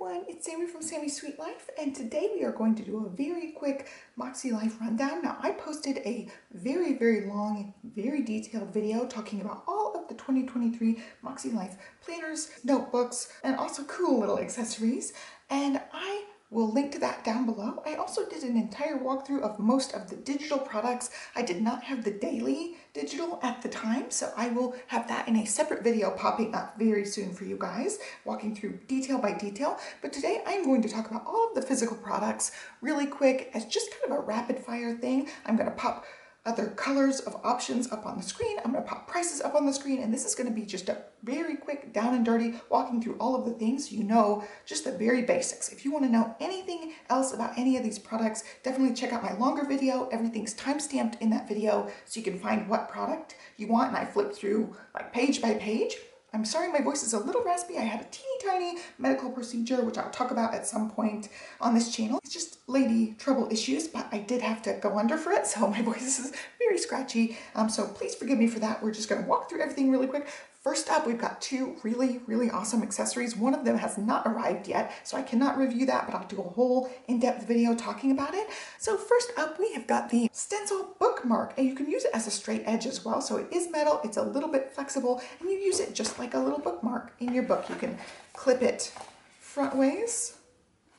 everyone, it's Sami from Sami's Sweet Life, and today we are going to do a very quick Makselife rundown. Now, I posted a very long, very detailed video talking about all of the 2023 Makselife planners, notebooks, and also cool little accessories, and I will link to that down below. I also did an entire walkthrough of most of the digital products. I did not have the daily digital at the time, so I will have that in a separate video popping up very soon for you guys, walking through detail by detail. But today I'm going to talk about all of the physical products really quick as just kind of a rapid fire thing. I'm going to pop other colors of options up on the screen. I'm going to pop prices up on the screen, and this is going to be just a very quick down and dirty walking through all of the things, you know, just the very basics. If you want to know anything else about any of these products, definitely check out my longer video. Everything's time-stamped in that video so you can find what product you want, and I flip through like page by page. I'm sorry my voice is a little raspy. I had a teeny tiny medical procedure, which I'll talk about at some point on this channel. It's just lady trouble issues, but I did have to go under for it, so my voice is very scratchy. So please forgive me for that. We're just gonna walk through everything really quick. First up, we've got two really awesome accessories. One of them has not arrived yet, so I cannot review that, but I'll do a whole in-depth video talking about it. So first up, we have got the stencil bookmark, and you can use it as a straight edge as well. So it is metal, it's a little bit flexible, and you use it just like a little bookmark in your book. You can clip it front ways,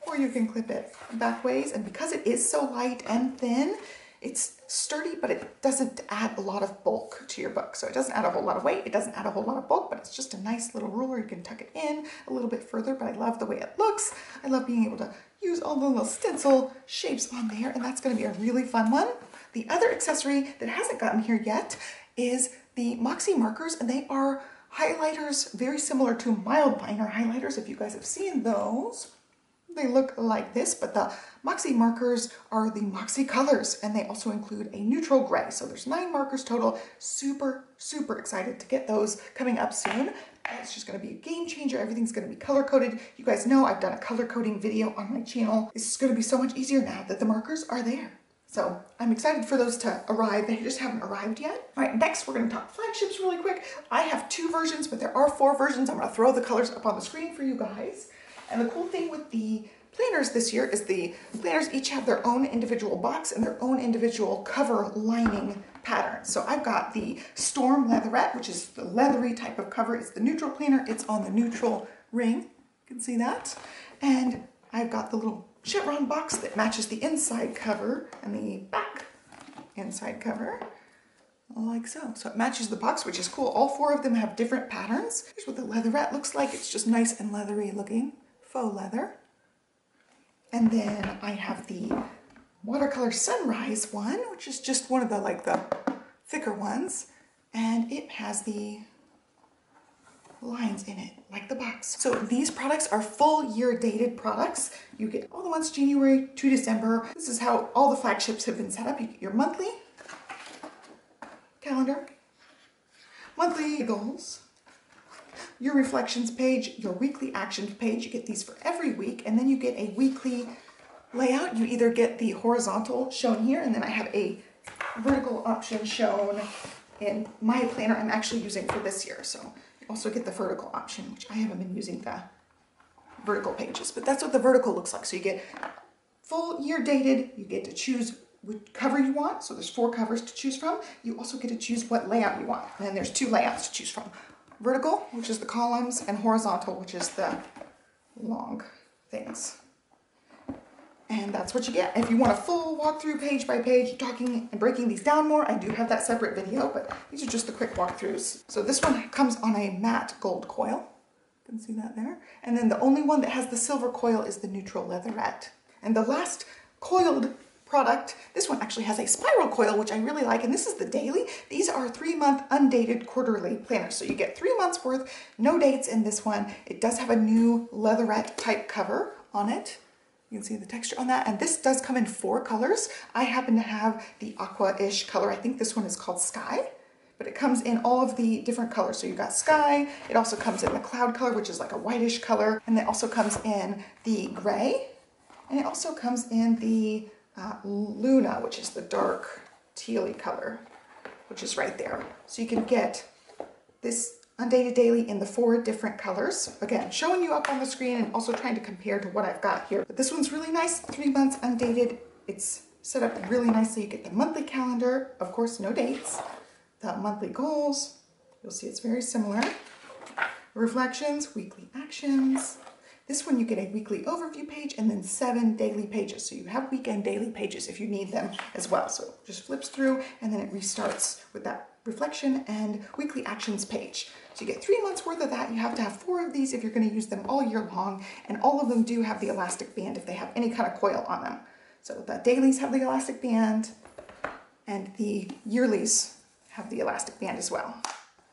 or you can clip it back ways, and because it is so light and thin, it's sturdy, but it doesn't add a lot of bulk to your book. So it doesn't add a whole lot of weight, it doesn't add a whole lot of bulk, but it's just a nice little ruler. You can tuck it in a little bit further, but I love the way it looks. I love being able to use all the little stencil shapes on there, and that's gonna be a really fun one. The other accessory that hasn't gotten here yet is the Moxie markers, and they are highlighters very similar to mild liner highlighters, if you guys have seen those. They look like this, but the Moxie markers are the Moxie colors, and they also include a neutral gray. So there's 9 markers total. Super excited to get those coming up soon. It's just gonna be a game changer. Everything's gonna be color coded. You guys know I've done a color coding video on my channel. It's gonna be so much easier now that the markers are there. So I'm excited for those to arrive. They just haven't arrived yet. All right, next we're gonna talk flagships really quick. I have 2 versions, but there are 4 versions. I'm gonna throw the colors up on the screen for you guys. And the cool thing with the planners this year is the planners each have their own individual box and their own individual cover lining pattern. So I've got the Storm Leatherette, which is the leathery type of cover. It's the neutral planner. It's on the neutral ring. You can see that. And I've got the little chevron box that matches the inside cover and the back inside cover. Like so. So it matches the box, which is cool. All 4 of them have different patterns. Here's what the Leatherette looks like. It's just nice and leathery looking. Faux leather. And then I have the watercolor sunrise one, which is just one of the thicker ones, and it has the lines in it like the box. So these products are full year dated products. You get all the ones January to December. This is how all the flagships have been set up. You get your monthly calendar, monthly goals, your reflections page, your weekly actions page. You get these for every week, and then you get a weekly layout. You either get the horizontal shown here, and then I have a vertical option shown in my planner I'm actually using for this year. So you also get the vertical option, which I haven't been using the vertical pages, but that's what the vertical looks like. So you get full year dated, you get to choose which cover you want. So there's 4 covers to choose from. You also get to choose what layout you want. And then there's 2 layouts to choose from. Vertical, which is the columns, and horizontal, which is the long things. And that's what you get. If you want a full walkthrough page by page, talking and breaking these down more, I do have that separate video, but these are just the quick walkthroughs. So this one comes on a matte gold coil. You can see that there. And then the only one that has the silver coil is the neutral leatherette. And the last coiled product, this one actually has a spiral coil, which I really like, and this is the daily. These are 3-month undated quarterly planners. So you get 3 months worth, no dates in this one. It does have a new leatherette type cover on it. You can see the texture on that, and this does come in 4 colors. I happen to have the aqua-ish color. I think this one is called Sky, but it comes in all of the different colors. So you've got Sky, it also comes in the cloud color, which is like a whitish color, and it also comes in the gray, and it also comes in the Luna, which is the dark tealy color, which is right there. So you can get this Undated Daily in the 4 different colors. Again, showing you up on the screen and also trying to compare to what I've got here. But this one's really nice, 3 months undated. It's set up really nicely. You get the monthly calendar, of course, no dates, the monthly goals. You'll see it's very similar. Reflections, weekly actions. This one you get a weekly overview page and then 7 daily pages. So you have weekend daily pages if you need them as well. So it just flips through and then it restarts with that reflection and weekly actions page. So you get 3 months worth of that. You have to have 4 of these if you're going to use them all year long. And all of them do have the elastic band if they have any kind of coil on them. So the dailies have the elastic band and the yearlies have the elastic band as well.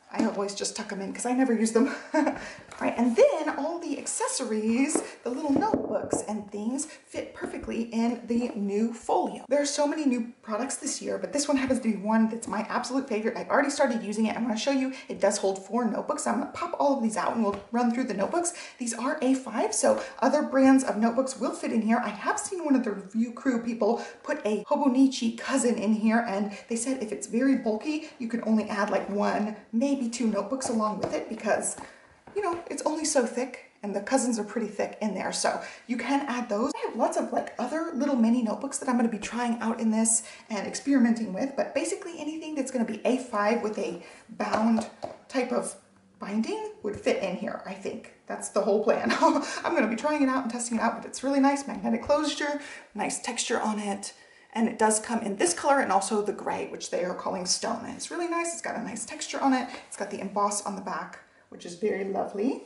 I always just tuck them in because I never use them. Right, and then all the accessories, the little notebooks and things fit perfectly in the new Folio. There are so many new products this year, but this one happens to be one that's my absolute favorite. I've already started using it. I'm going to show you it does hold 4 notebooks. I'm going to pop all of these out and we'll run through the notebooks. These are A5, so other brands of notebooks will fit in here. I have seen one of the review crew people put a Hobonichi cousin in here, and they said if it's very bulky, you can only add like 1, maybe 2 notebooks along with it because, you know, it's only so thick and the cousins are pretty thick in there. So you can add those. I have lots of like other little mini notebooks that I'm going to be trying out in this and experimenting with, but basically anything that's going to be A5 with a bound type of binding would fit in here, I think. That's the whole plan. I'm going to be trying it out and testing it out, but it's really nice. Magnetic closure, nice texture on it. And it does come in this color and also the gray, which they are calling stone. And it's really nice. It's got a nice texture on it. It's got the emboss on the back, which is very lovely.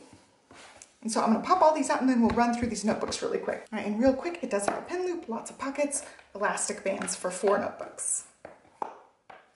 And so I'm going to pop all these out and then we'll run through these notebooks really quick. All right, and real quick, it does have a pen loop, lots of pockets, elastic bands for 4 notebooks.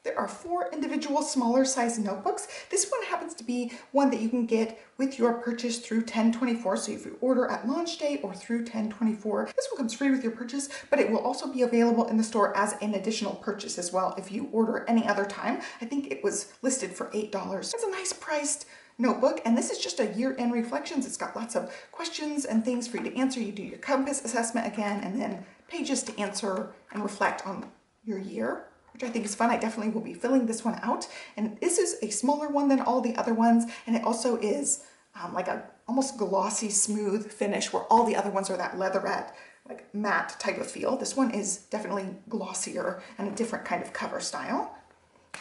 There are 4 individual smaller size notebooks. This one happens to be one that you can get with your purchase through 10/24. So if you order at launch day or through 10/24, this one comes free with your purchase, but it will also be available in the store as an additional purchase as well if you order any other time. I think it was listed for $8. It's a nice priced notebook, and this is just a year-end reflections. It's got lots of questions and things for you to answer. You do your compass assessment again, and then pages to answer and reflect on your year, which I think is fun. I definitely will be filling this one out. And this is a smaller one than all the other ones. And it also is like a almost glossy, smooth finish where all the other ones are that leatherette, like matte type of feel. This one is definitely glossier and a different kind of cover style.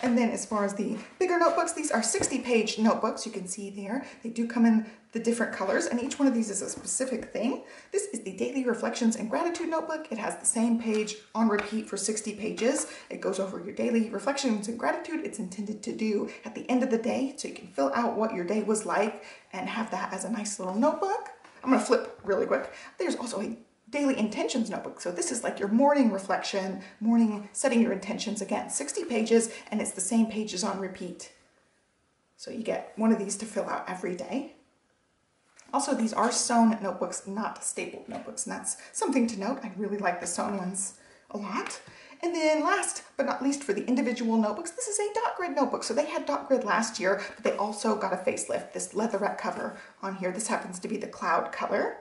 And then as far as the bigger notebooks, these are 60-page notebooks. You can see there, they do come in the different colors, and each one of these is a specific thing. This is the Daily Reflections and Gratitude Notebook. It has the same page on repeat for 60 pages. It goes over your daily reflections and gratitude. It's intended to do at the end of the day, so you can fill out what your day was like and have that as a nice little notebook. I'm gonna flip really quick. There's also a Daily Intentions Notebook. So this is like your morning reflection, morning setting your intentions. Again, 60 pages, and it's the same pages on repeat. So you get one of these to fill out every day. Also, these are sewn notebooks, not stapled notebooks, and that's something to note. I really like the sewn ones a lot. And then last but not least, for the individual notebooks, this is a dot grid notebook. So they had dot grid last year, but they also got a facelift, this leatherette cover on here. This happens to be the cloud color.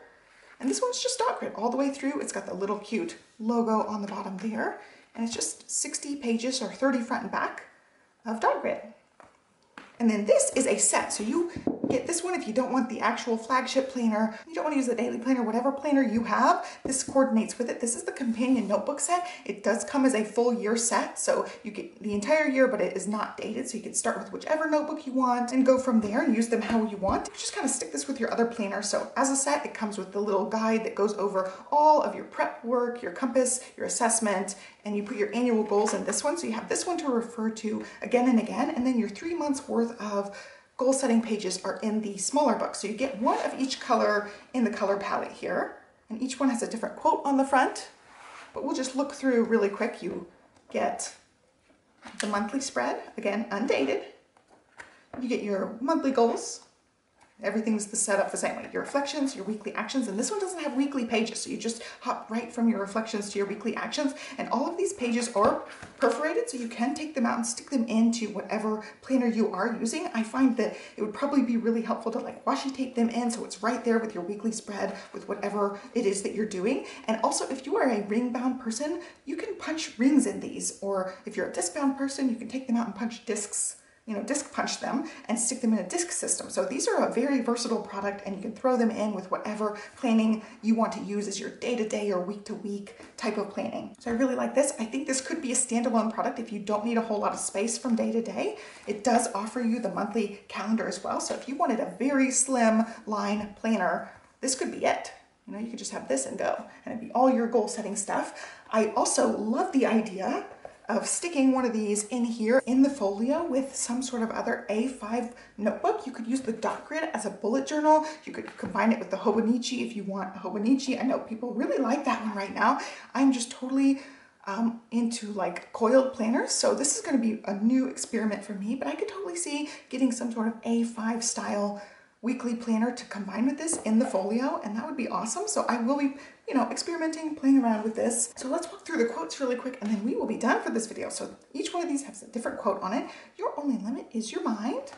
And this one's just dot grid all the way through. It's got the little cute logo on the bottom there. And it's just 60 pages or 30 front and back of dot grid. And then this is a set. So you get this one if you don't want the actual flagship planner, you don't want to use the daily planner, whatever planner you have, this coordinates with it. This is the companion notebook set. It does come as a full year set. So you get the entire year, but it is not dated. So you can start with whichever notebook you want and go from there and use them how you want. You just kind of stick this with your other planner. So as a set, it comes with the little guide that goes over all of your prep work, your compass, your assessment, and you put your annual goals in this one. So you have this one to refer to again and again, and then your 3 months worth of goal setting pages are in the smaller book. So you get one of each color in the color palette here, and each one has a different quote on the front, but we'll just look through really quick. You get the monthly spread, again, undated. You get your monthly goals. Everything's set up the same way. Your reflections, your weekly actions, and this one doesn't have weekly pages, so you just hop right from your reflections to your weekly actions, and all of these pages are perforated, so you can take them out and stick them into whatever planner you are using. I find that it would probably be really helpful to like washi tape them in so it's right there with your weekly spread with whatever it is that you're doing. And also, if you are a ring bound person, you can punch rings in these, or if you're a disc bound person, you can take them out and punch discs disc punch them and stick them in a disc system. So these are a very versatile product, and you can throw them in with whatever planning you want to use as your day-to-day or week-to-week type of planning. So I really like this. I think this could be a standalone product if you don't need a whole lot of space from day to day. It does offer you the monthly calendar as well. So if you wanted a very slim line planner, this could be it. You could just have this and go, and it'd be all your goal setting stuff. I also love the idea of sticking one of these in here in the Folio with some sort of other A5 notebook. You could use the dot grid as a bullet journal. You could combine it with the Hobonichi if you want a Hobonichi. I know people really like that one right now. I'm just totally into like coiled planners, so this is going to be a new experiment for me, but I could totally see getting some sort of A5 style weekly planner to combine with this in the Folio, and that would be awesome. So I will be, experimenting, playing around with this. So let's walk through the quotes really quick, and then we will be done for this video. So each one of these has a different quote on it. Your only limit is your mind.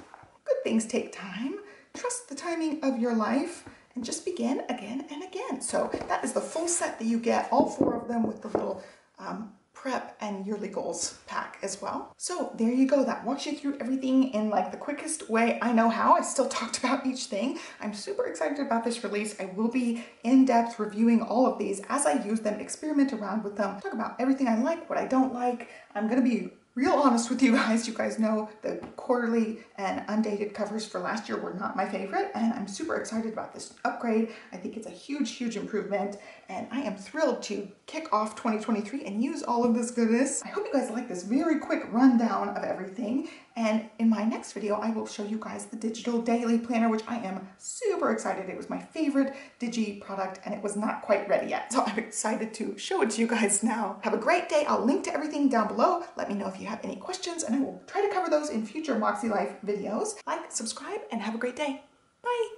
Good things take time. Trust the timing of your life, and just begin again and again. So that is the full set that you get, all 4 of them with the little prep and yearly goals pack as well. So there you go. That walks you through everything in like the quickest way I know how. I still talked about each thing. I'm super excited about this release. I will be in depth reviewing all of these as I use them, experiment around with them, talk about everything I like, what I don't like. I'm going to be real honest with you guys. You guys know the quarterly and undated covers for last year were not my favorite, and I'm super excited about this upgrade. I think it's a huge, huge improvement, and I am thrilled to kick off 2023 and use all of this goodness. I hope you guys like this very quick rundown of everything, and in my next video, I will show you guys the digital daily planner, which I am super excited. It was my favorite Digi product, and it was not quite ready yet, so I'm excited to show it to you guys now. Have a great day. I'll link to everything down below. Let me know if you have any questions, and I will try to cover those in future Makselife videos. Like, subscribe, and have a great day. Bye.